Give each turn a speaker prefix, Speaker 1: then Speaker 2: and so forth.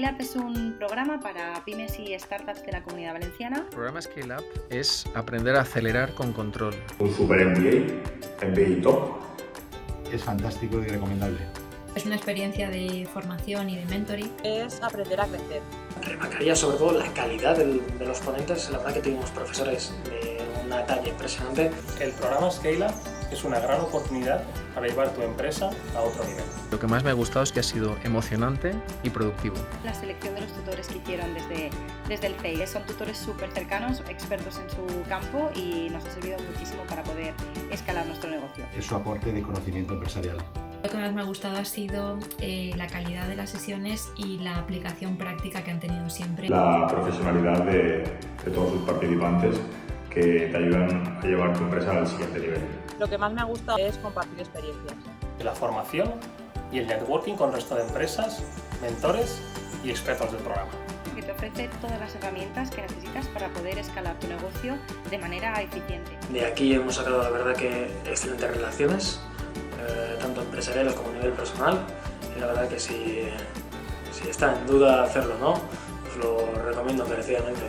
Speaker 1: Scale Up es un programa para pymes y startups de la Comunidad Valenciana.
Speaker 2: El programa Scale Up es aprender a acelerar con control.
Speaker 3: Un super MBA top.
Speaker 4: Es fantástico y recomendable.
Speaker 5: Es una experiencia de formación y de mentoring.
Speaker 6: Es aprender a crecer.
Speaker 7: Remarcaría sobre todo la calidad de los ponentes. La verdad que tuvimos profesores de una talla impresionante.
Speaker 8: El programa Scale Up es una gran oportunidad para llevar tu empresa a otro nivel.
Speaker 2: Lo que más me ha gustado es que ha sido emocionante y productivo.
Speaker 1: La selección de los tutores que hicieron desde el CEI son tutores súper cercanos, expertos en su campo y nos ha servido muchísimo para poder escalar nuestro negocio.
Speaker 4: Es su aporte de conocimiento empresarial.
Speaker 5: Lo que más me ha gustado ha sido la calidad de las sesiones y la aplicación práctica que han tenido siempre.
Speaker 3: La profesionalidad de todos sus participantes que te ayudan a llevar tu empresa al siguiente nivel.
Speaker 6: Lo que más me ha gustado es compartir experiencias.
Speaker 8: La formación y el networking con el resto de empresas, mentores y expertos del programa.
Speaker 1: Que te ofrece todas las herramientas que necesitas para poder escalar tu negocio de manera eficiente.
Speaker 7: De aquí hemos sacado, la verdad, que excelentes relaciones, tanto empresariales como a nivel personal. Y la verdad que si está en duda hacerlo o no, os lo recomiendo encarecidamente.